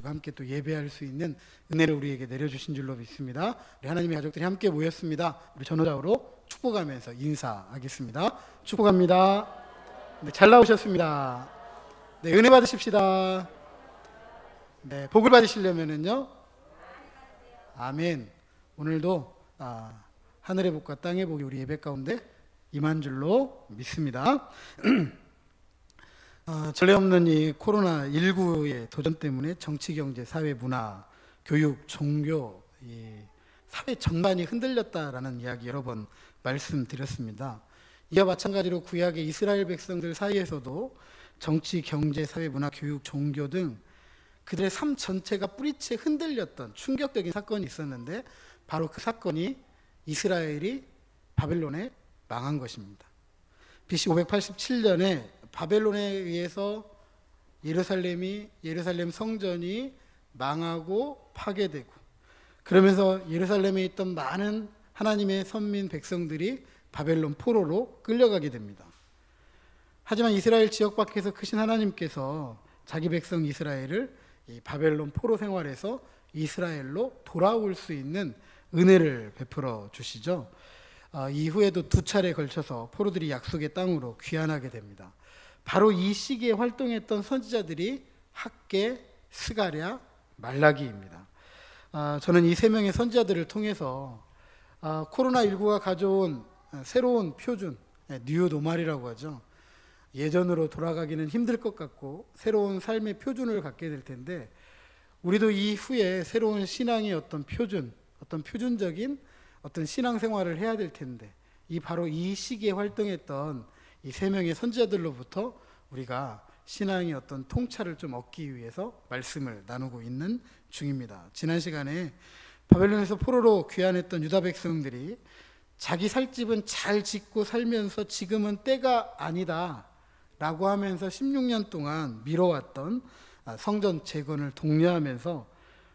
가지고 함께 또 예배할 수 있는 은혜를 우리에게 내려주신 줄로 믿습니다. 우리 하나님의 가족들이 함께 모였습니다. 우리 전호자로 축복하면서 인사하겠습니다. 축복합니다. 네, 잘 나오셨습니다. 네, 은혜 받으십시다. 네, 복을 받으시려면은요, 아멘. 오늘도 하늘의 복과 땅의 복이 우리 예배 가운데 임한 줄로 믿습니다. 전례 없는 이 코로나19의 도전 때문에 정치, 경제, 사회, 문화, 교육, 종교, 이 사회 전반이 흔들렸다라는 이야기 여러 번 말씀드렸습니다. 이와 마찬가지로 구약의 이스라엘 백성들 사이에서도 정치, 경제, 사회, 문화, 교육, 종교 등 그들의 삶 전체가 뿌리채 흔들렸던 충격적인 사건이 있었는데, 바로 그 사건이 이스라엘이 바벨론에 망한 것입니다. BC 587년에 바벨론에 의해서 예루살렘 성전이 망하고 파괴되고, 그러면서 예루살렘에 있던 많은 하나님의 선민 백성들이 바벨론 포로로 끌려가게 됩니다. 하지만 이스라엘 지역 밖에서 크신 하나님께서 자기 백성 이스라엘을 이 바벨론 포로 생활에서 이스라엘로 돌아올 수 있는 은혜를 베풀어 주시죠. 이후에도 두 차례 걸쳐서 포로들이 약속의 땅으로 귀환하게 됩니다. 바로 이 시기에 활동했던 선지자들이 학개, 스가랴, 말라기입니다. 저는 이 세 명의 선지자들을 통해서 코로나19가 가져온 새로운 표준, 뉴 노멀이라고 하죠. 예전으로 돌아가기는 힘들 것 같고 새로운 삶의 표준을 갖게 될 텐데, 우리도 이후에 새로운 신앙의 어떤 표준, 어떤 표준적인 어떤 신앙생활을 해야 될 텐데, 바로 이 시기에 활동했던 이 세 명의 선지자들로부터 우리가 신앙의 어떤 통찰을 좀 얻기 위해서 말씀을 나누고 있는 중입니다. 지난 시간에 바벨론에서 포로로 귀환했던 유다 백성들이 자기 살 집은 잘 짓고 살면서 지금은 때가 아니다 라고 하면서 16년 동안 미뤄왔던 성전 재건을 독려하면서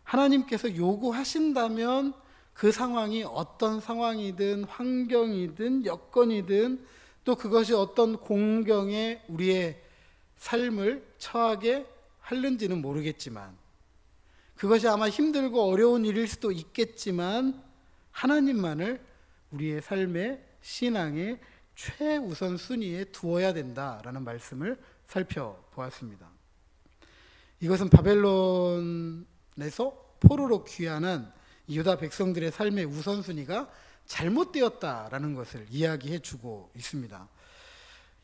하나님께서 요구하신다면 그 상황이 어떤 상황이든 환경이든 여건이든 또 그것이 어떤 공경에 우리의 삶을 처하게 하는지는 모르겠지만, 그것이 아마 힘들고 어려운 일일 수도 있겠지만 하나님만을 우리의 삶의 신앙의 최우선 순위에 두어야 된다라는 말씀을 살펴보았습니다. 이것은 바벨론에서 포로로 귀환한 유다 백성들의 삶의 우선순위가 잘못되었다라는 것을 이야기해 주고 있습니다.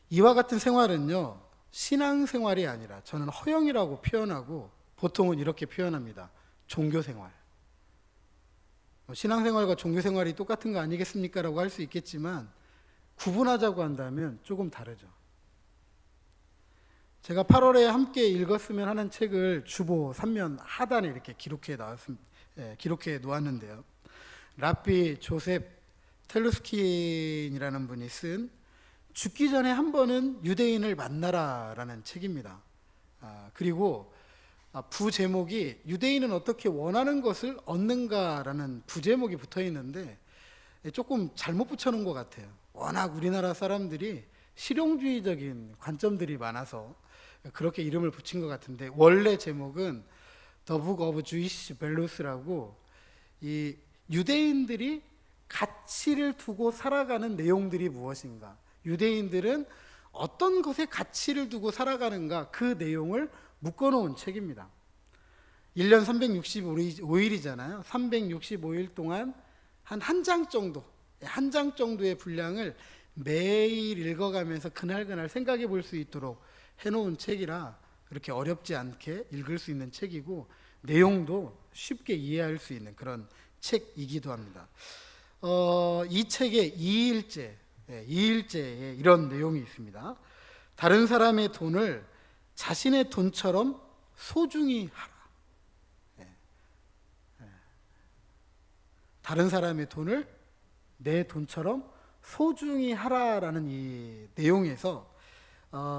이와 같은 생활은요, 신앙생활이 아니라 저는 허영이라고 표현하고 보통은 이렇게 표현합니다. 종교생활. 신앙생활과 종교생활이 똑같은 거 아니겠습니까? 라고 할 수 있겠지만 구분하자고 한다면 조금 다르죠. 제가 8월에 함께 읽었으면 하는 책을 주보 3면 하단에 이렇게 기록해 놓았는데요. 랍비 조셉 텔루스킨이라는 분이 쓴 죽기 전에 한 번은 유대인을 만나라라는 책입니다. 그리고 부제목이 유대인은 어떻게 원하는 것을 얻는가라는 부제목이 붙어 있는데 조금 잘못 붙여놓은 것 같아요. 워낙 우리나라 사람들이 실용주의적인 관점들이 많아서 그렇게 이름을 붙인 것 같은데, 원래 제목은 The Book of Jewish Values라고, 이 유대인들이 가치를 두고 살아가는 내용들이 무엇인가, 유대인들은 어떤 것에 가치를 두고 살아가는가, 그 내용을 묶어놓은 책입니다. 1년 365일이잖아요. 365일 동안 한 장 정도의 분량을 매일 읽어가면서 그날 생각해 볼 수 있도록 해놓은 책이라 그렇게 어렵지 않게 읽을 수 있는 책이고, 내용도 쉽게 이해할 수 있는 그런 책이기도 합니다. 이 책의 2일째에 이런 내용이 있습니다. 다른 사람의 돈을 자신의 돈처럼 소중히 하라. 다른 사람의 돈을 내 돈처럼 소중히 하라라는 이 내용에서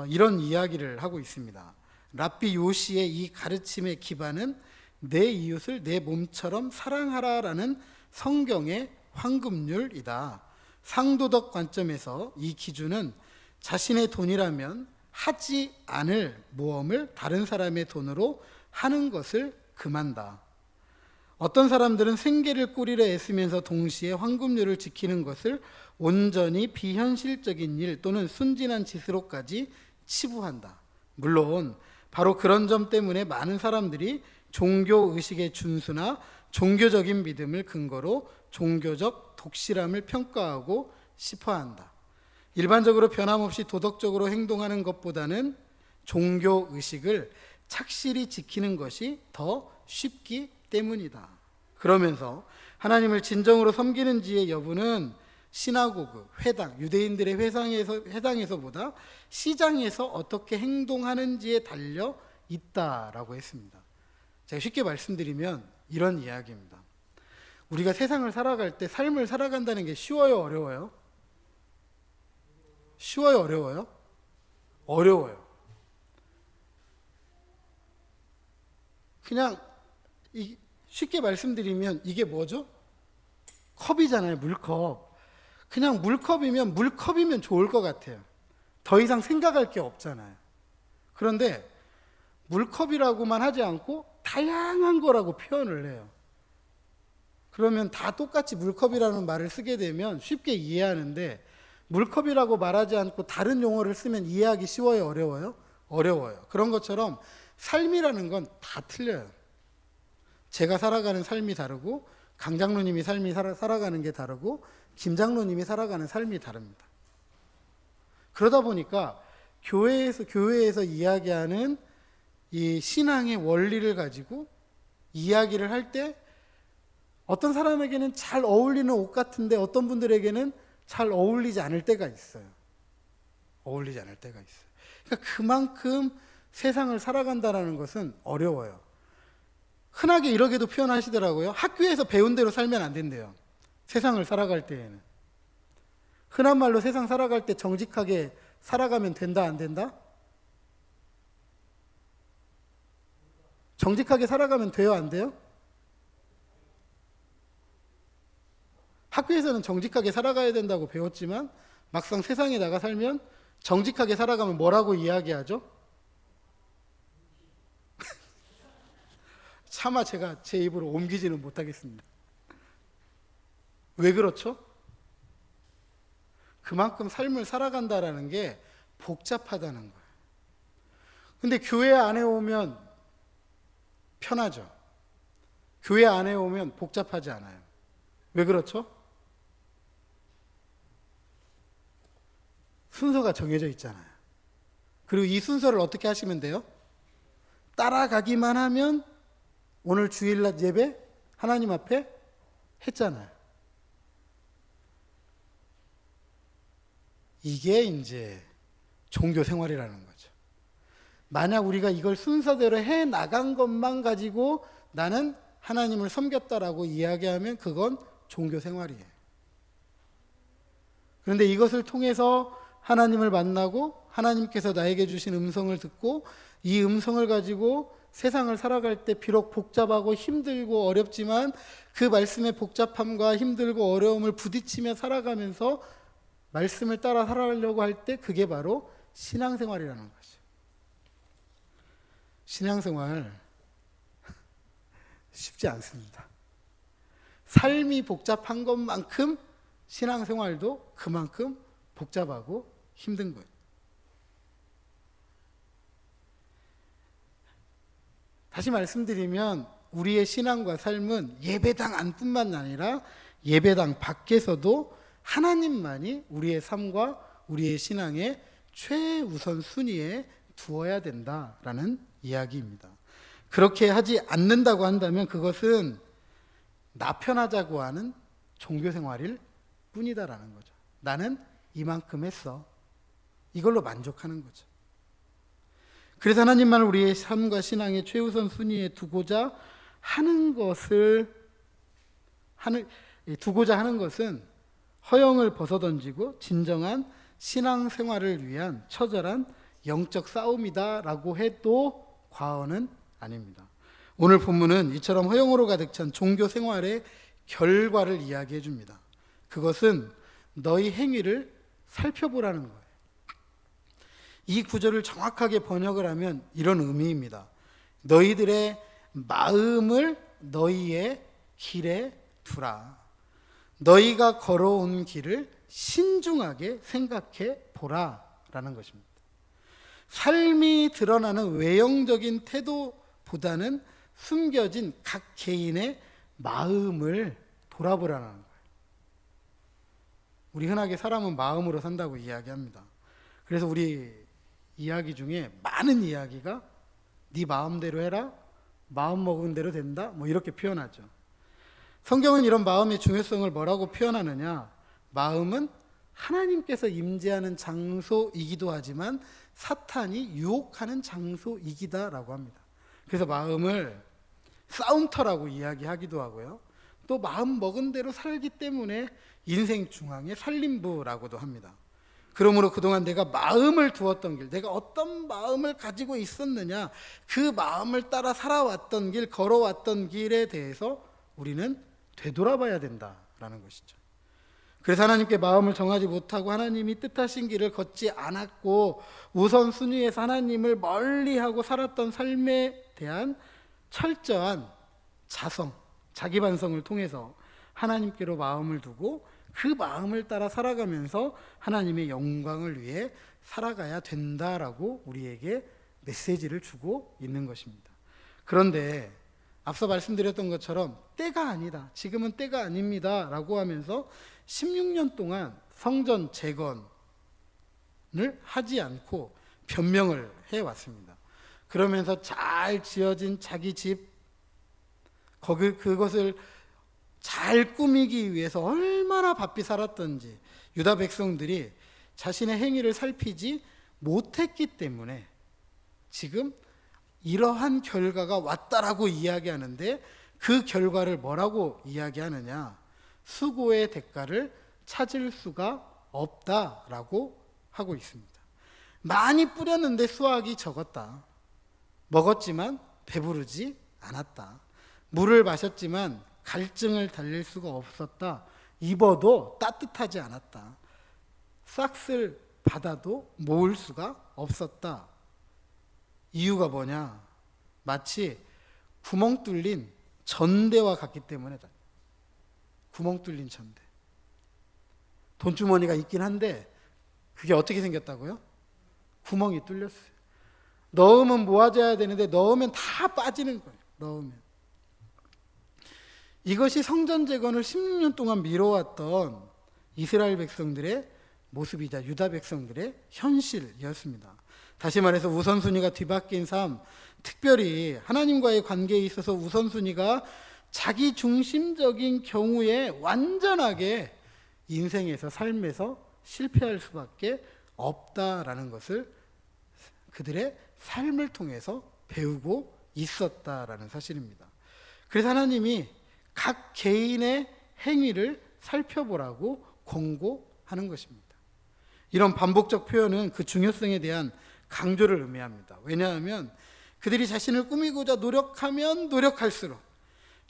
이런 이야기를 하고 있습니다. 랍비 요시의 이 가르침의 기반은 내 이웃을 내 몸처럼 사랑하라라는 성경의 황금률이다. 상도덕 관점에서 이 기준은 자신의 돈이라면 하지 않을 모험을 다른 사람의 돈으로 하는 것을 금한다. 어떤 사람들은 생계를 꾸리려 애쓰면서 동시에 황금률을 지키는 것을 온전히 비현실적인 일 또는 순진한 짓으로까지 치부한다. 물론 바로 그런 점 때문에 많은 사람들이 종교의식의 준수나 종교적인 믿음을 근거로 종교적 독실함을 평가하고 싶어한다. 일반적으로 변함없이 도덕적으로 행동하는 것보다는 종교의식을 착실히 지키는 것이 더 쉽기 때문이다. 그러면서 하나님을 진정으로 섬기는지의 여부는 시나고그, 회당, 유대인들의 회당에서보다 시장에서 어떻게 행동하는지에 달려 있다라고 했습니다. 제가 쉽게 말씀드리면 이런 이야기입니다. 우리가 세상을 살아갈 때 삶을 살아간다는 게 쉬워요, 어려워요? 쉬워요, 어려워요? 어려워요. 그냥 쉽게 말씀드리면 이게 뭐죠? 컵이잖아요, 물컵. 그냥 물컵이면 좋을 것 같아요. 더 이상 생각할 게 없잖아요. 그런데 물컵이라고만 하지 않고 다양한 거라고 표현을 해요. 그러면 다 똑같이 물컵이라는 말을 쓰게 되면 쉽게 이해하는데, 물컵이라고 말하지 않고 다른 용어를 쓰면 이해하기 쉬워요, 어려워요? 어려워요. 그런 것처럼 삶이라는 건 다 틀려요. 제가 살아가는 삶이 다르고, 강장로님이 살아가는 게 다르고, 김장로님이 살아가는 삶이 다릅니다. 그러다 보니까 교회에서 이야기하는 이 신앙의 원리를 가지고 이야기를 할 때 어떤 사람에게는 잘 어울리는 옷 같은데 어떤 분들에게는 잘 어울리지 않을 때가 있어요. 어울리지 않을 때가 있어요. 그러니까 그만큼 세상을 살아간다는 것은 어려워요. 흔하게 이렇게도 표현하시더라고요. 학교에서 배운 대로 살면 안 된대요. 세상을 살아갈 때에는. 흔한 말로 세상 살아갈 때 정직하게 살아가면 된다, 안 된다? 정직하게 살아가면 돼요, 안 돼요? 학교에서는 정직하게 살아가야 된다고 배웠지만 막상 세상에 나가 살면 정직하게 살아가면 뭐라고 이야기하죠? 차마 제가 제 입으로 옮기지는 못하겠습니다. 왜 그렇죠? 그만큼 삶을 살아간다라는 게 복잡하다는 거예요. 근데 교회 안에 오면 편하죠. 교회 안에 오면 복잡하지 않아요. 왜 그렇죠? 순서가 정해져 있잖아요. 그리고 이 순서를 어떻게 하시면 돼요? 따라가기만 하면 오늘 주일날 예배 하나님 앞에 했잖아요. 이게 이제 종교 생활이라는 거죠. 만약 우리가 이걸 순서대로 해 나간 것만 가지고 나는 하나님을 섬겼다라고 이야기하면 그건 종교 생활이에요. 그런데 이것을 통해서 하나님을 만나고 하나님께서 나에게 주신 음성을 듣고 이 음성을 가지고 세상을 살아갈 때 비록 복잡하고 힘들고 어렵지만 그 말씀의 복잡함과 힘들고 어려움을 부딪히며 살아가면서 말씀을 따라 살아가려고 할 때 그게 바로 신앙생활이라는 거죠. 신앙생활 쉽지 않습니다. 삶이 복잡한 것만큼 신앙생활도 그만큼 복잡하고 힘든 거예요. 다시 말씀드리면 우리의 신앙과 삶은 예배당 안뿐만 아니라 예배당 밖에서도 하나님만이 우리의 삶과 우리의 신앙의 최우선 순위에 두어야 된다라는 이야기입니다. 그렇게 하지 않는다고 한다면 그것은 나 편하자고 하는 종교생활일 뿐이다라는 거죠. 나는 이만큼 했어. 이걸로 만족하는 거죠. 그래서 하나님만 우리의 삶과 신앙의 최우선 순위에 두고자 하는 것은 허영을 벗어던지고 진정한 신앙생활을 위한 처절한 영적 싸움이다라고 해도 과언은 아닙니다. 오늘 본문은 이처럼 허영으로 가득 찬 종교생활의 결과를 이야기해 줍니다. 그것은 너희 행위를 살펴보라는 거예요. 이 구절을 정확하게 번역을 하면 이런 의미입니다. 너희들의 마음을 너희의 길에 두라. 너희가 걸어온 길을 신중하게 생각해 보라 라는 것입니다. 삶이 드러나는 외형적인 태도보다는 숨겨진 각 개인의 마음을 돌아보라는 거예요. 우리 흔하게 사람은 마음으로 산다고 이야기합니다. 그래서 우리 이야기 중에 많은 이야기가 네 마음대로 해라, 마음 먹은 대로 된다, 뭐 이렇게 표현하죠. 성경은 이런 마음의 중요성을 뭐라고 표현하느냐? 마음은 하나님께서 임재하는 장소이기도 하지만 사탄이 유혹하는 장소이기다라고 합니다. 그래서 마음을 싸움터라고 이야기하기도 하고요. 또 마음 먹은 대로 살기 때문에 인생 중앙의 살림부라고도 합니다. 그러므로 그동안 내가 마음을 두었던 길, 내가 어떤 마음을 가지고 있었느냐, 그 마음을 따라 살아왔던 길, 걸어왔던 길에 대해서 우리는 되돌아봐야 된다라는 것이죠. 그래서 하나님께 마음을 정하지 못하고 하나님이 뜻하신 길을 걷지 않았고 우선순위에서 하나님을 멀리하고 살았던 삶에 대한 철저한 자성, 자기 반성을 통해서 하나님께로 마음을 두고 그 마음을 따라 살아가면서 하나님의 영광을 위해 살아가야 된다라고 우리에게 메시지를 주고 있는 것입니다. 그런데 앞서 말씀드렸던 것처럼 때가 아니다, 지금은 때가 아닙니다 라고 하면서 16년 동안 성전 재건을 하지 않고 변명을 해왔습니다. 그러면서 잘 지어진 자기 집, 그것을 잘 꾸미기 위해서 얼마나 바삐 살았던지 유다 백성들이 자신의 행위를 살피지 못했기 때문에 지금 이러한 결과가 왔다라고 이야기하는데, 그 결과를 뭐라고 이야기하느냐? 수고의 대가를 찾을 수가 없다라고 하고 있습니다. 많이 뿌렸는데 수확이 적었다. 먹었지만 배부르지 않았다. 물을 마셨지만 갈증을 달랠 수가 없었다. 입어도 따뜻하지 않았다. 싹을 받아도 모을 수가 없었다. 이유가 뭐냐? 마치 구멍 뚫린 전대와 같기 때문에. 구멍 뚫린 전대. 돈주머니가 있긴 한데 그게 어떻게 생겼다고요? 구멍이 뚫렸어요. 넣으면 모아져야 되는데 넣으면 다 빠지는 거예요. 넣으면. 이것이 성전 재건을 16년 동안 미뤄왔던 이스라엘 백성들의 모습이자 유다 백성들의 현실이었습니다. 다시 말해서 우선순위가 뒤바뀐 삶, 특별히 하나님과의 관계에 있어서 우선순위가 자기 중심적인 경우에 완전하게 인생에서, 삶에서 실패할 수밖에 없다라는 것을 그들의 삶을 통해서 배우고 있었다라는 사실입니다. 그래서 하나님이 각 개인의 행위를 살펴보라고 권고하는 것입니다. 이런 반복적 표현은 그 중요성에 대한 강조를 의미합니다. 왜냐하면 그들이 자신을 꾸미고자 노력하면 노력할수록,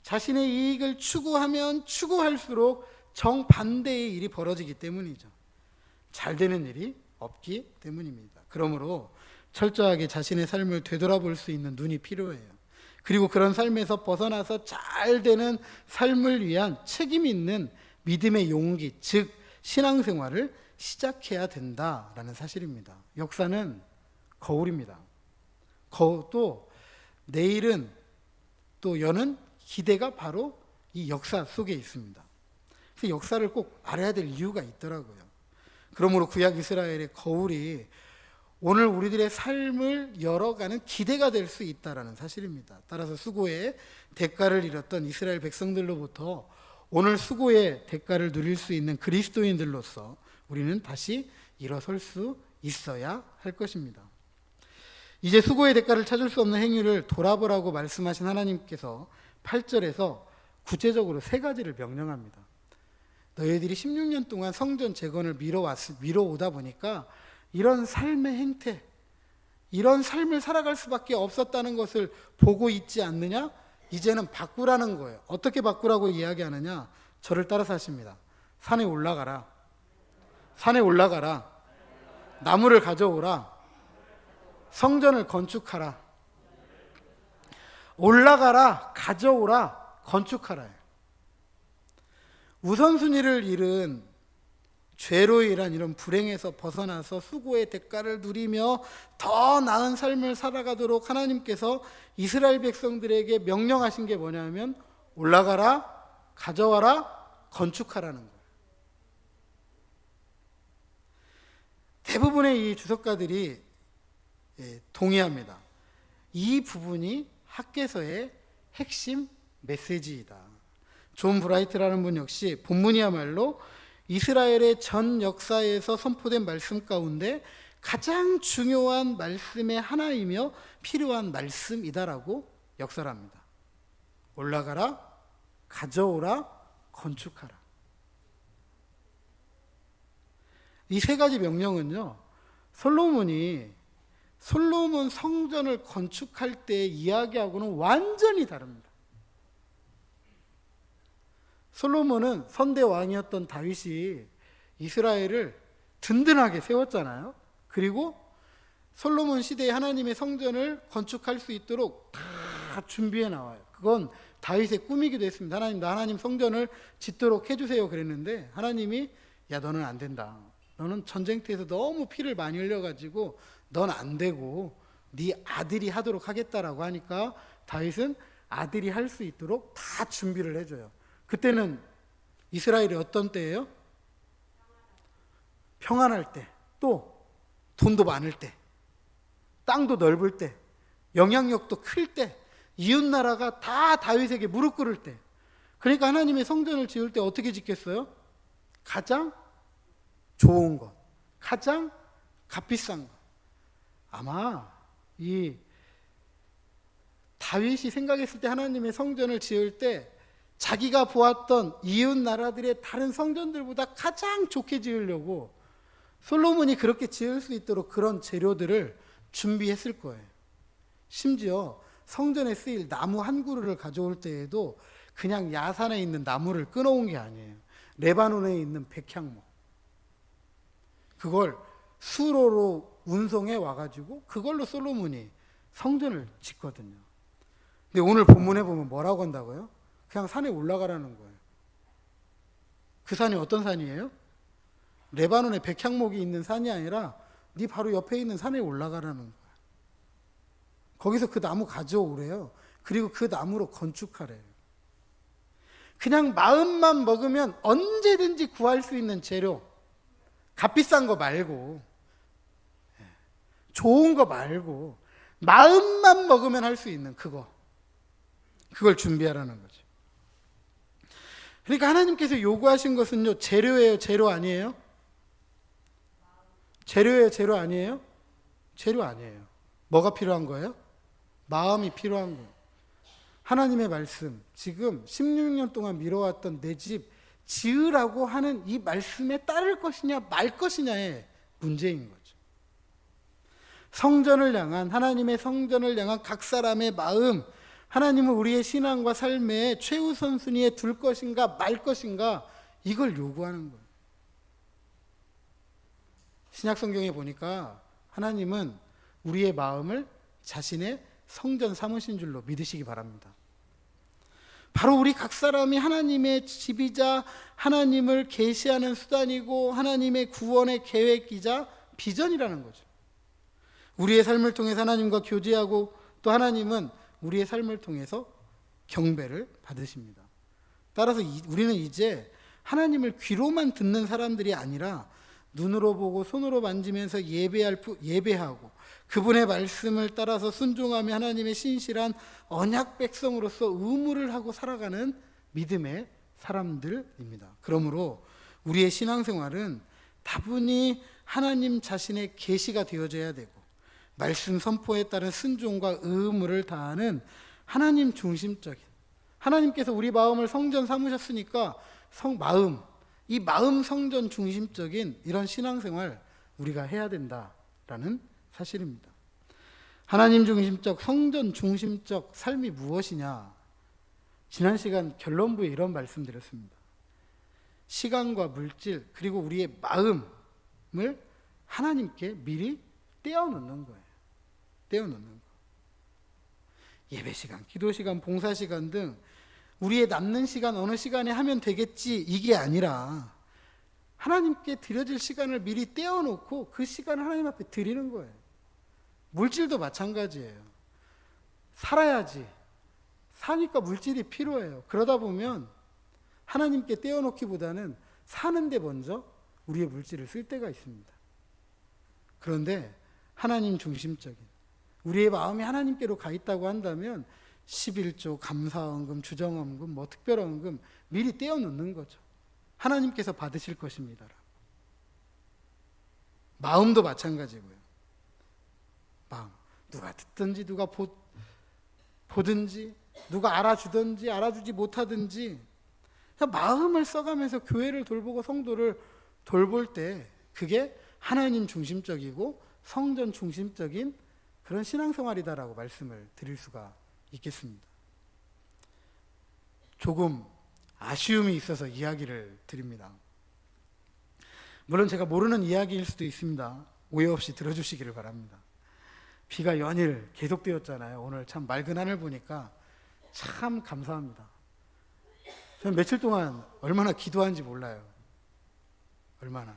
자신의 이익을 추구하면 추구할수록 정반대의 일이 벌어지기 때문이죠. 잘 되는 일이 없기 때문입니다. 그러므로 철저하게 자신의 삶을 되돌아볼 수 있는 눈이 필요해요. 그리고 그런 삶에서 벗어나서 잘 되는 삶을 위한 책임 있는 믿음의 용기, 즉 신앙생활을 시작해야 된다라는 사실입니다. 역사는 거울입니다. 또 내일은 또 여는 기대가 바로 이 역사 속에 있습니다. 그래서 역사를 꼭 알아야 될 이유가 있더라고요. 그러므로 구약 이스라엘의 거울이 오늘 우리들의 삶을 열어가는 기대가 될 수 있다는 사실입니다. 따라서 수고의 대가를 잃었던 이스라엘 백성들로부터 오늘 수고의 대가를 누릴 수 있는 그리스도인들로서 우리는 다시 일어설 수 있어야 할 것입니다. 이제 수고의 대가를 찾을 수 없는 행위를 돌아보라고 말씀하신 하나님께서 8절에서 구체적으로 3가지를 명령합니다. 너희들이 16년 동안 성전 재건을 미뤄오다 보니까 이런 삶의 행태, 이런 삶을 살아갈 수밖에 없었다는 것을 보고 있지 않느냐? 이제는 바꾸라는 거예요. 어떻게 바꾸라고 이야기하느냐? 저를 따라서 하십니다. 산에 올라가라. 산에 올라가라. 나무를 가져오라. 성전을 건축하라. 올라가라, 가져오라, 건축하라. 우선순위를 잃은 죄로 인한 이런 불행에서 벗어나서 수고의 대가를 누리며 더 나은 삶을 살아가도록 하나님께서 이스라엘 백성들에게 명령하신 게 뭐냐면 올라가라, 가져와라, 건축하라는 거예요. 대부분의 이 주석가들이 동의합니다. 이 부분이 학개서의 핵심 메시지이다. 존 브라이트라는 분 역시 본문이야말로 이스라엘의 전 역사에서 선포된 말씀 가운데 가장 중요한 말씀의 하나이며 필요한 말씀이다라고 역설합니다. 올라가라, 가져오라, 건축하라. 이 세 가지 명령은요, 솔로몬 성전을 건축할 때 이야기하고는 완전히 다릅니다. 솔로몬은 선대 왕이었던 다윗이 이스라엘을 든든하게 세웠잖아요. 그리고 솔로몬 시대에 하나님의 성전을 건축할 수 있도록 다 준비해 나와요. 그건 다윗의 꿈이기도 했습니다. 하나님, 나 하나님 성전을 짓도록 해주세요 그랬는데 하나님이 야, 너는 안 된다. 너는 전쟁터에서 너무 피를 많이 흘려가지고 넌 안 되고 네 아들이 하도록 하겠다라고 하니까 다윗은 아들이 할 수 있도록 다 준비를 해줘요. 그때는 이스라엘이 어떤 때예요? 평안할 때, 또 돈도 많을 때, 땅도 넓을 때, 영향력도 클 때, 이웃나라가 다 다윗에게 무릎 꿇을 때. 그러니까 하나님의 성전을 지을 때 어떻게 짓겠어요? 가장 좋은 것, 가장 값비싼 것. 아마 이 다윗이 생각했을 때 하나님의 성전을 지을 때 자기가 보았던 이웃 나라들의 다른 성전들보다 가장 좋게 지으려고 솔로몬이 그렇게 지을 수 있도록 그런 재료들을 준비했을 거예요. 심지어 성전에 쓰일 나무 한 그루를 가져올 때에도 그냥 야산에 있는 나무를 끊어온 게 아니에요. 레바논에 있는 백향목. 그걸 수로로 운송해 와가지고 그걸로 솔로몬이 성전을 짓거든요. 근데 오늘 본문에 보면 뭐라고 한다고요? 그냥 산에 올라가라는 거예요. 그 산이 어떤 산이에요? 레바논에 백향목이 있는 산이 아니라 네 바로 옆에 있는 산에 올라가라는 거예요. 거기서 그 나무 가져오래요. 그리고 그 나무로 건축하래요. 그냥 마음만 먹으면 언제든지 구할 수 있는 재료, 값비싼 거 말고, 좋은 거 말고 마음만 먹으면 할 수 있는 그걸 준비하라는 거죠. 그러니까 하나님께서 요구하신 것은요, 재료예요, 재료 아니에요? 재료예요, 재료 아니에요? 재료 아니에요. 뭐가 필요한 거예요? 마음이 필요한 거예요. 하나님의 말씀, 지금 16년 동안 미뤄왔던 내 집 지으라고 하는 이 말씀에 따를 것이냐 말 것이냐의 문제인 거죠. 성전을 향한, 하나님의 성전을 향한 각 사람의 마음, 하나님은 우리의 신앙과 삶에 최우선순위에 둘 것인가 말 것인가, 이걸 요구하는 거예요. 신약성경에 보니까 하나님은 우리의 마음을 자신의 성전 삼으신 줄로 믿으시기 바랍니다. 바로 우리 각 사람이 하나님의 집이자 하나님을 계시하는 수단이고 하나님의 구원의 계획이자 비전이라는 거죠. 우리의 삶을 통해서 하나님과 교제하고 또 하나님은 우리의 삶을 통해서 경배를 받으십니다. 따라서 우리는 이제 하나님을 귀로만 듣는 사람들이 아니라 눈으로 보고 손으로 만지면서 예배하고 그분의 말씀을 따라서 순종하며 하나님의 신실한 언약 백성으로서 의무를 하고 살아가는 믿음의 사람들입니다. 그러므로 우리의 신앙생활은 다분히 하나님 자신의 계시가 되어져야 되고 말씀 선포에 따른 순종과 의무를 다하는 하나님 중심적인, 하나님께서 우리 마음을 성전 삼으셨으니까 이 마음 성전 중심적인 이런 신앙생활 우리가 해야 된다라는 사실입니다. 하나님 중심적, 성전 중심적 삶이 무엇이냐? 지난 시간 결론부에 이런 말씀드렸습니다. 시간과 물질 그리고 우리의 마음을 하나님께 미리 떼어놓는 거예요. 떼어놓는 거. 예배 시간, 기도 시간, 봉사 시간 등 우리의 남는 시간 어느 시간에 하면 되겠지 이게 아니라 하나님께 드려질 시간을 미리 떼어놓고 그 시간을 하나님 앞에 드리는 거예요. 물질도 마찬가지예요. 살아야지. 사니까 물질이 필요해요. 그러다 보면 하나님께 떼어놓기보다는 사는데 먼저 우리의 물질을 쓸 때가 있습니다. 그런데 하나님 중심적인 우리의 마음이 하나님께로 가 있다고 한다면 11조, 감사헌금, 주정헌금, 뭐 특별헌금 미리 떼어놓는 거죠. 하나님께서 받으실 것입니다. 마음도 마찬가지고요. 마음. 누가 듣든지 누가 보든지 누가 알아주든지 알아주지 못하든지 마음을 써가면서 교회를 돌보고 성도를 돌볼 때 그게 하나님 중심적이고 성전 중심적인 그런 신앙생활이다라고 말씀을 드릴 수가 있겠습니다. 조금 아쉬움이 있어서 이야기를 드립니다. 물론 제가 모르는 이야기일 수도 있습니다. 오해 없이 들어주시기를 바랍니다. 비가 연일 계속되었잖아요. 오늘 참 맑은 하늘 보니까 참 감사합니다. 저는 며칠 동안 얼마나 기도한지 몰라요. 얼마나.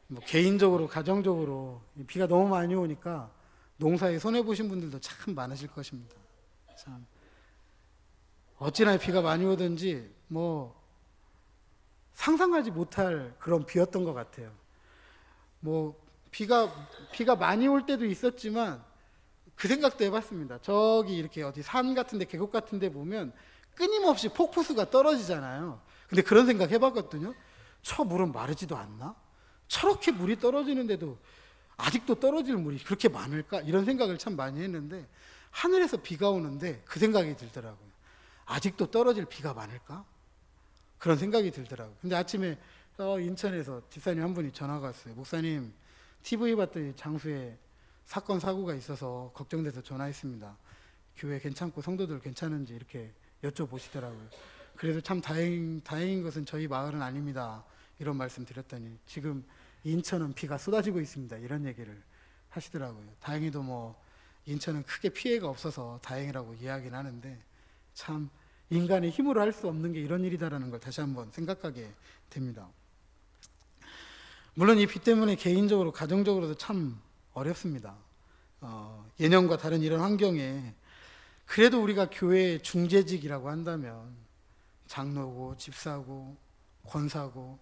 뭐 개인적으로, 가정적으로 비가 너무 많이 오니까 농사에 손해보신 분들도 참 많으실 것입니다. 참. 어찌나 비가 많이 오든지 뭐 상상하지 못할 그런 비였던 것 같아요. 뭐 비가 많이 올 때도 있었지만 그 생각도 해봤습니다. 저기 이렇게 어디 산 같은데 계곡 같은데 보면 끊임없이 폭포수가 떨어지잖아요. 근데 그런 생각 해봤거든요. 저 물은 마르지도 않나? 저렇게 물이 떨어지는데도 아직도 떨어질 물이 그렇게 많을까? 이런 생각을 참 많이 했는데 하늘에서 비가 오는데 그 생각이 들더라고요. 아직도 떨어질 비가 많을까? 그런 생각이 들더라고요. 근데 아침에 인천에서 집사님 한 분이 전화가 왔어요. 목사님, TV 봤더니 장수에 사건 사고가 있어서 걱정돼서 전화했습니다. 교회 괜찮고 성도들 괜찮은지 이렇게 여쭤보시더라고요. 그래서 참 다행인 것은 저희 마을은 아닙니다. 이런 말씀 드렸더니 지금 인천은 비가 쏟아지고 있습니다. 이런 얘기를 하시더라고요. 다행히도 뭐 인천은 크게 피해가 없어서 다행이라고 이야기는 하는데 참 인간의 힘으로 할 수 없는 게 이런 일이다라는 걸 다시 한번 생각하게 됩니다. 물론 이 비 때문에 개인적으로 가정적으로도 참 어렵습니다. 예년과 다른 이런 환경에 그래도 우리가 교회의 중재직이라고 한다면 장로고 집사고 권사고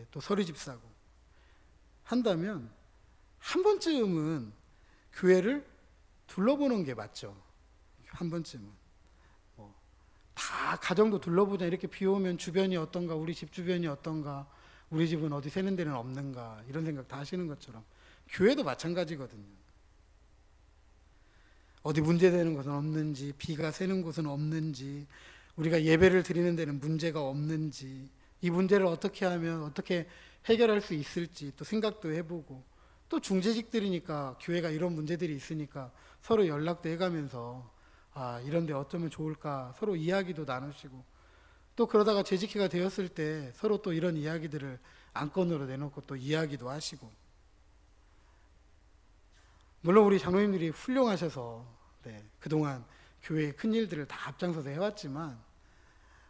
또 서리집사고 한다면 한 번쯤은 교회를 둘러보는 게 맞죠. 한 번쯤은 다 가정도 둘러보자. 이렇게 비 오면 주변이 어떤가, 우리 집 주변이 어떤가, 우리 집은 어디 새는 데는 없는가, 이런 생각 다 하시는 것처럼 교회도 마찬가지거든요. 어디 문제되는 것은 없는지, 비가 새는 곳은 없는지, 우리가 예배를 드리는 데는 문제가 없는지, 이 문제를 어떻게 하면 어떻게 해결할 수 있을지 또 생각도 해보고, 또 중재직들이니까 교회가 이런 문제들이 있으니까 서로 연락도 해가면서 이런 데 어쩌면 좋을까 서로 이야기도 나누시고, 또 그러다가 재직회가 되었을 때 서로 또 이런 이야기들을 안건으로 내놓고 또 이야기도 하시고, 물론 우리 장로님들이 훌륭하셔서 그동안 교회의 큰 일들을 다 앞장서서 해왔지만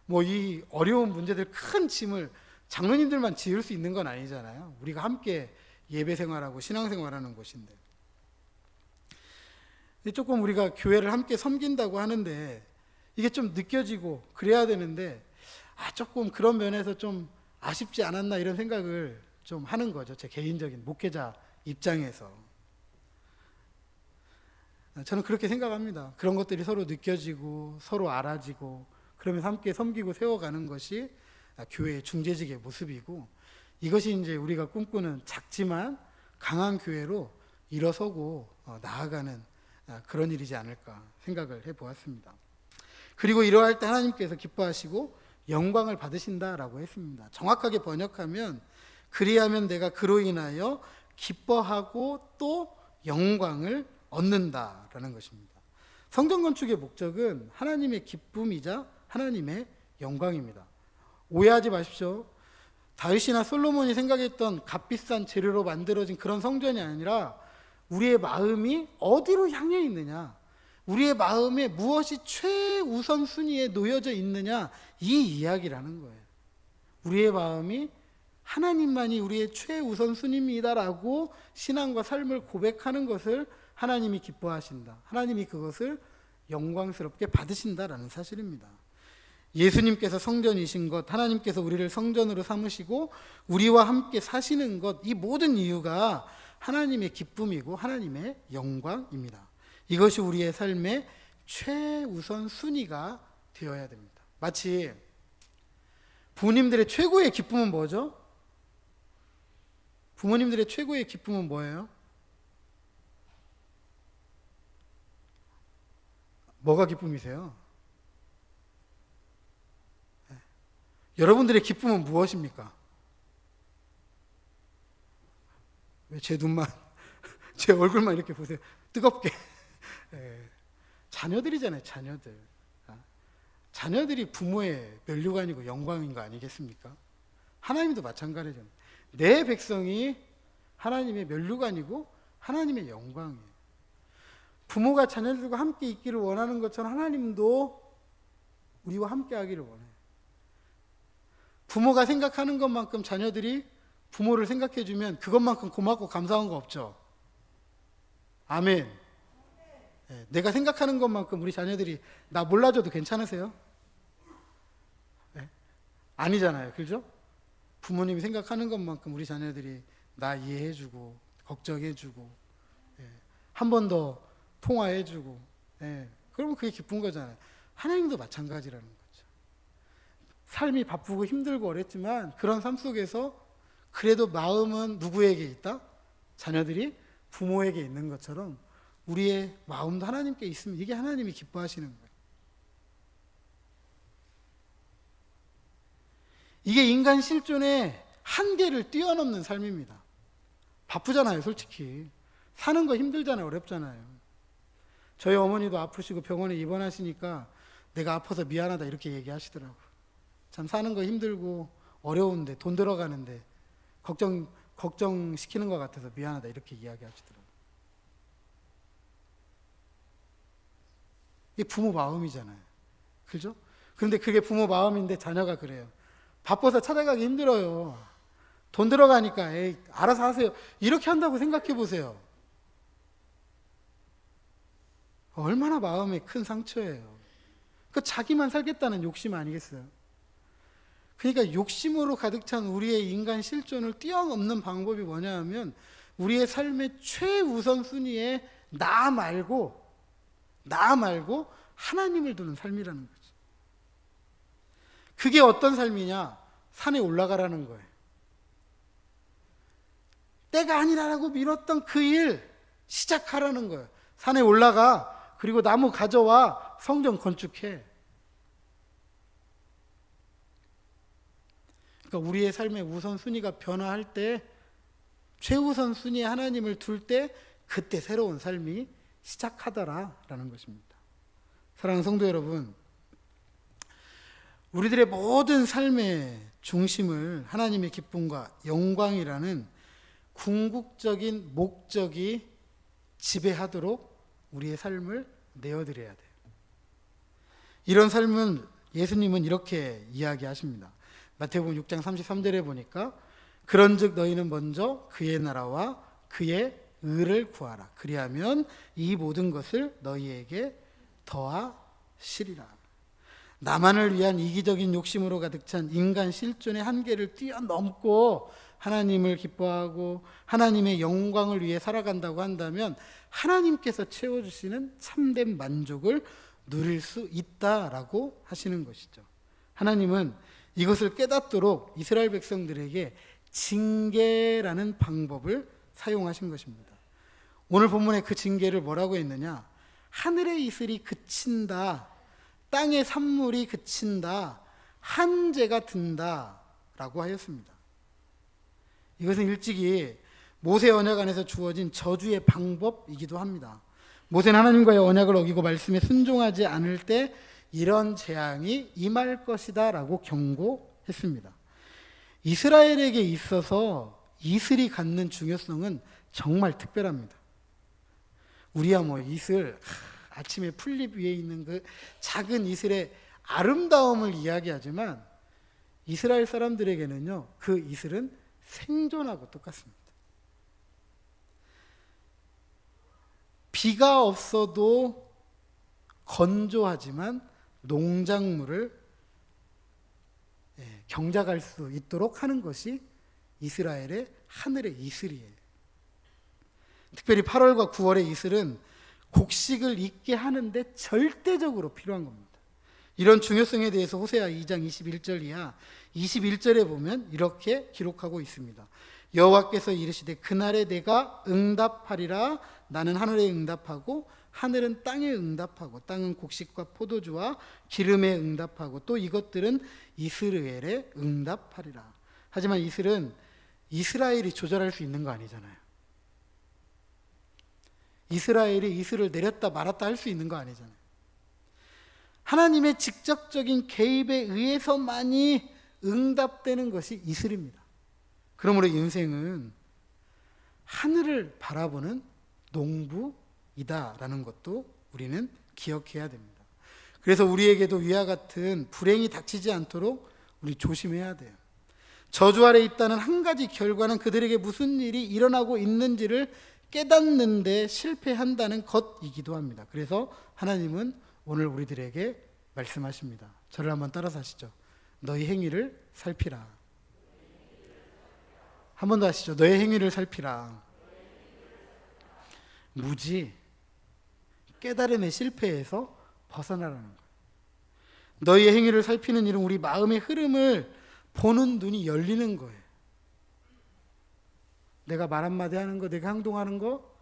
뭐 이 어려운 문제들 큰 짐을 장로님들만 지을 수 있는 건 아니잖아요. 우리가 함께 예배 생활하고 신앙 생활하는 곳인데, 조금 우리가 교회를 함께 섬긴다고 하는데 이게 좀 느껴지고 그래야 되는데 조금 그런 면에서 좀 아쉽지 않았나 이런 생각을 좀 하는 거죠. 제 개인적인 목회자 입장에서 저는 그렇게 생각합니다. 그런 것들이 서로 느껴지고 서로 알아지고 그러면서 함께 섬기고 세워가는 것이 교회의 중재직의 모습이고, 이것이 이제 우리가 꿈꾸는 작지만 강한 교회로 일어서고 나아가는 그런 일이지 않을까 생각을 해보았습니다. 그리고 이러할 때 하나님께서 기뻐하시고 영광을 받으신다라고 했습니다. 정확하게 번역하면 그리하면 내가 그로 인하여 기뻐하고 또 영광을 얻는다라는 것입니다. 성전 건축의 목적은 하나님의 기쁨이자 하나님의 영광입니다. 오해하지 마십시오. 다윗이나 솔로몬이 생각했던 값비싼 재료로 만들어진 그런 성전이 아니라 우리의 마음이 어디로 향해 있느냐, 우리의 마음에 무엇이 최우선 순위에 놓여져 있느냐, 이 이야기라는 거예요. 우리의 마음이 하나님만이 우리의 최우선 순위입니다라고 신앙과 삶을 고백하는 것을 하나님이 기뻐하신다. 하나님이 그것을 영광스럽게 받으신다라는 사실입니다. 예수님께서 성전이신 것, 하나님께서 우리를 성전으로 삼으시고 우리와 함께 사시는 것, 이 모든 이유가 하나님의 기쁨이고 하나님의 영광입니다. 이것이 우리의 삶의 최우선 순위가 되어야 됩니다. 마치 부모님들의 최고의 기쁨은 뭐죠? 부모님들의 최고의 기쁨은 뭐예요? 뭐가 기쁨이세요? 네. 여러분들의 기쁨은 무엇입니까? 왜 제 눈만, 제 얼굴만 이렇게 보세요. 뜨겁게. 네. 자녀들이잖아요, 자녀들. 자녀들이 부모의 면류관이고 영광인 거 아니겠습니까? 하나님도 마찬가지잖아요. 내 백성이 하나님의 면류관이고 하나님의 영광이에요. 부모가 자녀들과 함께 있기를 원하는 것처럼 하나님도 우리와 함께 하기를 원해요. 부모가 생각하는 것만큼 자녀들이 부모를 생각해 주면 그것만큼 고맙고 감사한 거 없죠. 아멘. 네, 내가 생각하는 것만큼 우리 자녀들이 나 몰라줘도 괜찮으세요? 네? 아니잖아요. 그죠? 부모님이 생각하는 것만큼 우리 자녀들이 나 이해해주고 걱정해주고 한 번 더 통화해주고 그러면 그게 기쁜 거잖아요. 하나님도 마찬가지라는 거죠. 삶이 바쁘고 힘들고 어렵지만 그런 삶 속에서 그래도 마음은 누구에게 있다? 자녀들이 부모에게 있는 것처럼 우리의 마음도 하나님께 있으면 이게 하나님이 기뻐하시는 거예요. 이게 인간 실존의 한계를 뛰어넘는 삶입니다. 바쁘잖아요, 솔직히. 사는 거 힘들잖아요, 어렵잖아요. 저희 어머니도 아프시고 병원에 입원하시니까 내가 아파서 미안하다 이렇게 얘기하시더라고요. 참 사는 거 힘들고 어려운데 돈 들어가는데 걱정시키는 것 같아서 미안하다 이렇게 이야기하시더라고요. 이게 부모 마음이잖아요. 그죠? 그런데 그게 부모 마음인데 자녀가 그래요. 바빠서 찾아가기 힘들어요. 돈 들어가니까 에이, 알아서 하세요. 이렇게 한다고 생각해 보세요. 얼마나 마음에 큰 상처예요. 그 자기만 살겠다는 욕심 아니겠어요? 그러니까 욕심으로 가득 찬 우리의 인간 실존을 뛰어넘는 방법이 뭐냐 하면 우리의 삶의 최우선 순위에 나 말고 하나님을 두는 삶이라는 거죠. 그게 어떤 삶이냐? 산에 올라가라는 거예요. 때가 아니라고 미뤘던 그 일 시작하라는 거예요. 산에 올라가. 그리고 나무 가져와 성전 건축해. 그러니까 우리의 삶의 우선순위가 변화할 때 최우선 순위에 하나님을 둘 때 그때 새로운 삶이 시작하더라라는 것입니다. 사랑하는 성도 여러분, 우리들의 모든 삶의 중심을 하나님의 기쁨과 영광이라는 궁극적인 목적이 지배하도록 우리의 삶을 내어드려야 돼요. 이런 삶은 예수님은 이렇게 이야기하십니다. 마태복음 6장 33절에 보니까 그런즉 너희는 먼저 그의 나라와 그의 의를 구하라. 그리하면 이 모든 것을 너희에게 더하시리라. 나만을 위한 이기적인 욕심으로 가득 찬 인간 실존의 한계를 뛰어넘고 하나님을 기뻐하고 하나님의 영광을 위해 살아간다고 한다면 하나님께서 채워주시는 참된 만족을 누릴 수 있다라고 하시는 것이죠. 하나님은 이것을 깨닫도록 이스라엘 백성들에게 징계라는 방법을 사용하신 것입니다. 오늘 본문에 그 징계를 뭐라고 했느냐? 하늘의 이슬이 그친다, 땅의 산물이 그친다, 한재가 든다 라고 하였습니다. 이것은 일찍이 모세 언약 안에서 주어진 저주의 방법이기도 합니다. 모세는 하나님과의 언약을 어기고 말씀에 순종하지 않을 때 이런 재앙이 임할 것이다 라고 경고했습니다. 이스라엘에게 있어서 이슬이 갖는 중요성은 정말 특별합니다. 우리야 뭐 이슬 아침에 풀잎 위에 있는 그 작은 이슬의 아름다움을 이야기하지만 이스라엘 사람들에게는요, 그 이슬은 생존하고 똑같습니다. 비가 없어도 건조하지만 농작물을 경작할 수 있도록 하는 것이 이스라엘의 하늘의 이슬이에요. 특별히 8월과 9월의 이슬은 곡식을 익게 하는데 절대적으로 필요한 겁니다. 이런 중요성에 대해서 호세아 2장 21절 이하 21절에 보면 이렇게 기록하고 있습니다. 여호와께서 이르시되 그날에 내가 응답하리라. 나는 하늘에 응답하고 하늘은 땅에 응답하고 땅은 곡식과 포도주와 기름에 응답하고 또 이것들은 이스라엘에 응답하리라. 하지만 이슬은 이스라엘이 조절할 수 있는 거 아니잖아요. 이스라엘이 이슬을 내렸다 말았다 할 수 있는 거 아니잖아요. 하나님의 직접적인 개입에 의해서만이 응답되는 것이 이슬입니다. 그러므로 인생은 하늘을 바라보는 농부이다라는 것도 우리는 기억해야 됩니다. 그래서 우리에게도 위와 같은 불행이 닥치지 않도록 우리 조심해야 돼요. 저주 아래 있다는 한 가지 결과는 그들에게 무슨 일이 일어나고 있는지를 깨닫는 데 실패한다는 것이기도 합니다. 그래서 하나님은 오늘 우리들에게 말씀하십니다. 저를 한번 따라서 하시죠. 너희 행위를 살피라. 한 번 더 하시죠. 너희 행위를 살피라. 무지, 깨달음의 실패에서 벗어나라는 거예요. 너희의 행위를 살피는 일은 우리 마음의 흐름을 보는 눈이 열리는 거예요. 내가 말 한마디 하는 거, 내가 행동하는 거,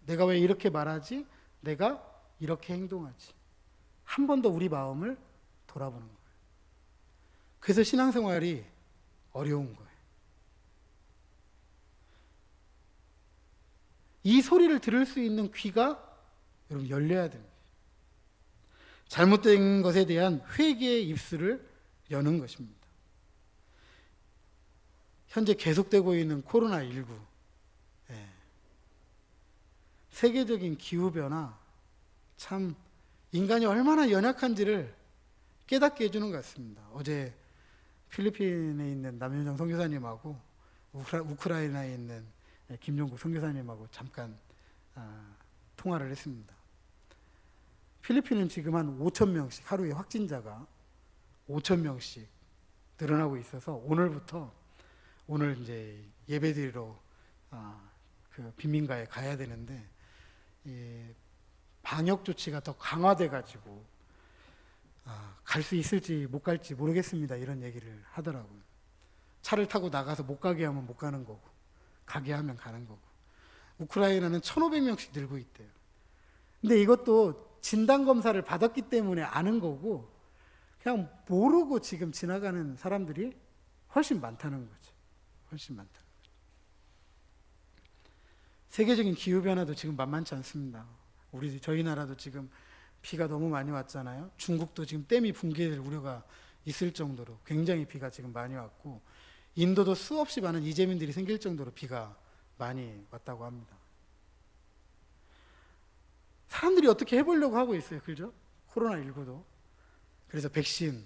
내가 왜 이렇게 말하지? 내가 이렇게 행동하지. 한 번 더 우리 마음을 돌아보는 거예요. 그래서 신앙생활이 어려운 거예요. 이 소리를 들을 수 있는 귀가 여러분 열려야 됩니다. 잘못된 것에 대한 회개의 입술을 여는 것입니다. 현재 계속되고 있는 코로나19, 세계적인 기후변화, 참 인간이 얼마나 연약한지를 깨닫게 해주는 것 같습니다. 어제 필리핀에 있는 남윤정 선교사님하고 우크라이나에 있는 김종국 선교사님하고 잠깐 통화를 했습니다. 필리핀은 지금 한 5천 명씩 하루에 확진자가 5천 명씩 늘어나고 있어서 오늘 이제 예배드리러 그 빈민가에 가야 되는데 방역 조치가 더 강화돼 가지고 갈 수 있을지 못 갈지 모르겠습니다. 이런 얘기를 하더라고요. 차를 타고 나가서 못 가게 하면 못 가는 거고 가게 하면 가는 거고. 우크라이나는 1,500명씩 늘고 있대요. 근데 이것도 진단검사를 받았기 때문에 아는 거고 그냥 모르고 지금 지나가는 사람들이 훨씬 많다는 거죠. 훨씬 많다는 거죠. 세계적인 기후변화도 지금 만만치 않습니다. 저희 나라도 지금 비가 너무 많이 왔잖아요. 중국도 지금 댐이 붕괴될 우려가 있을 정도로 굉장히 비가 지금 많이 왔고 인도도 수없이 많은 이재민들이 생길 정도로 비가 많이 왔다고 합니다. 사람들이 어떻게 해보려고 하고 있어요. 그죠? 코로나19도. 그래서 백신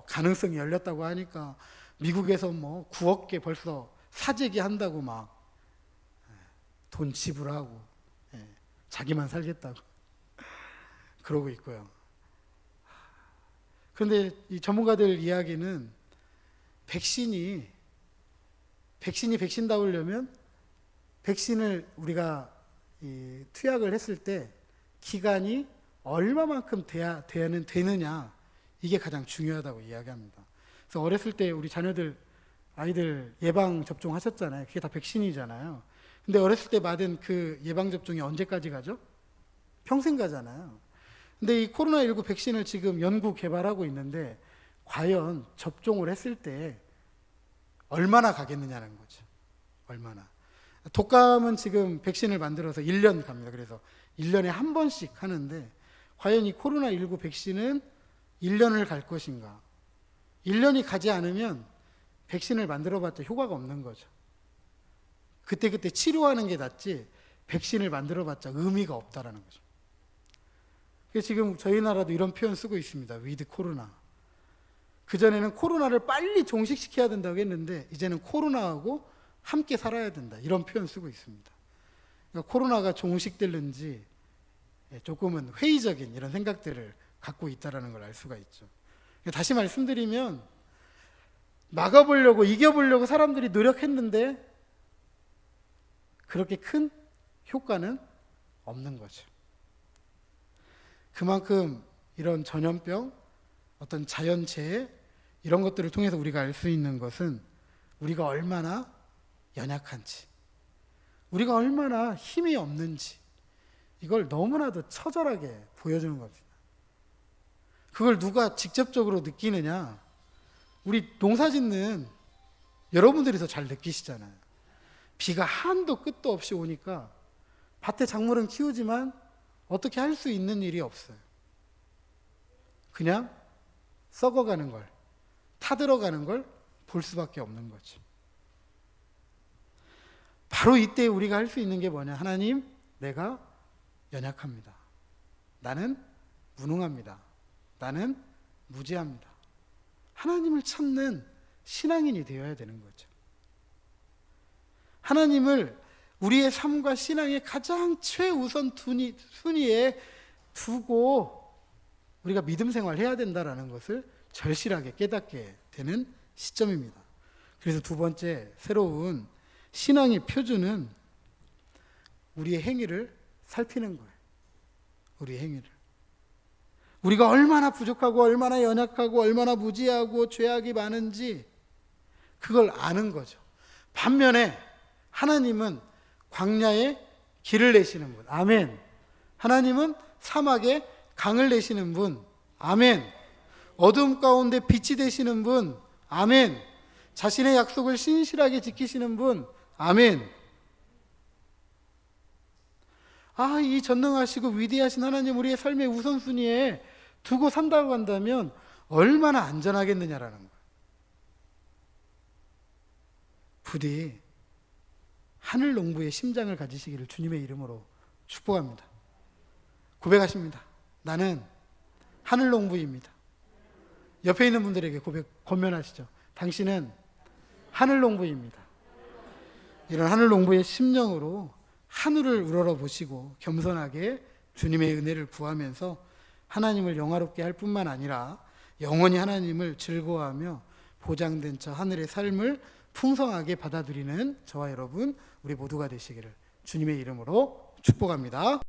가능성이 열렸다고 하니까 미국에서 9억 개 벌써 사재기 한다고 막 돈 지불하고 자기만 살겠다고 그러고 있고요. 그런데 이 전문가들 이야기는 백신이 백신다우려면 백신을 우리가 투약을 했을 때 기간이 얼마만큼 되느냐 이게 가장 중요하다고 이야기합니다. 그래서 어렸을 때 우리 아이들 예방 접종 하셨잖아요. 그게 다 백신이잖아요. 근데 어렸을 때 맞은 그 예방 접종이 언제까지 가죠? 평생 가잖아요. 근데 이 코로나19 백신을 지금 연구 개발하고 있는데 과연 접종을 했을 때 얼마나 가겠느냐는 거죠. 얼마나. 독감은 지금 백신을 만들어서 1년 갑니다. 그래서 1년에 한 번씩 하는데 과연 이 코로나19 백신은 1년을 갈 것인가? 1년이 가지 않으면 백신을 만들어봤자 효과가 없는 거죠. 그때 치료하는 게 낫지 백신을 만들어봤자 의미가 없다라는 거죠. 지금 저희 나라도 이런 표현 쓰고 있습니다. 위드 코로나. 그전에는 코로나를 빨리 종식시켜야 된다고 했는데 이제는 코로나하고 함께 살아야 된다. 이런 표현 쓰고 있습니다. 그러니까 코로나가 종식될는지 조금은 회의적인 이런 생각들을 갖고 있다는 걸 알 수가 있죠. 다시 말씀드리면 막아보려고 이겨보려고 사람들이 노력했는데 그렇게 큰 효과는 없는 거죠. 그만큼 이런 전염병, 어떤 자연재해 이런 것들을 통해서 우리가 알 수 있는 것은 우리가 얼마나 연약한지, 우리가 얼마나 힘이 없는지 이걸 너무나도 처절하게 보여주는 겁니다. 그걸 누가 직접적으로 느끼느냐? 우리 농사 짓는 여러분들이 더 잘 느끼시잖아요. 비가 한도 끝도 없이 오니까 밭에 작물은 키우지만 어떻게 할 수 있는 일이 없어요. 그냥 썩어가는 걸, 타들어가는 걸 볼 수밖에 없는 거죠. 바로 이때 우리가 할 수 있는 게 뭐냐? 하나님, 내가 연약합니다. 나는 무능합니다. 나는 무지합니다. 하나님을 찾는 신앙인이 되어야 되는 거죠. 하나님을 우리의 삶과 신앙의 가장 최우선 순위에 두고 우리가 믿음 생활해야 된다는 것을 절실하게 깨닫게 되는 시점입니다. 그래서 두 번째 새로운 신앙의 표준은 우리의 행위를 살피는 거예요. 우리의 행위를. 우리가 얼마나 부족하고 얼마나 연약하고 얼마나 무지하고 죄악이 많은지 그걸 아는 거죠. 반면에 하나님은 광야에 길을 내시는 분. 아멘. 하나님은 사막에 강을 내시는 분. 아멘. 어둠 가운데 빛이 되시는 분. 아멘. 자신의 약속을 신실하게 지키시는 분. 아멘. 이 전능하시고 위대하신 하나님 우리의 삶의 우선순위에 두고 산다고 한다면 얼마나 안전하겠느냐라는 거예요. 부디 하늘 농부의 심장을 가지시기를 주님의 이름으로 축복합니다. 고백하십니다. 나는 하늘 농부입니다. 옆에 있는 분들에게 권면하시죠. 당신은 하늘 농부입니다. 이런 하늘 농부의 심령으로 하늘을 우러러 보시고 겸손하게 주님의 은혜를 구하면서 하나님을 영화롭게 할 뿐만 아니라 영원히 하나님을 즐거워하며 보장된 저 하늘의 삶을 풍성하게 받아들이는 저와 여러분 우리 모두가 되시기를 주님의 이름으로 축복합니다.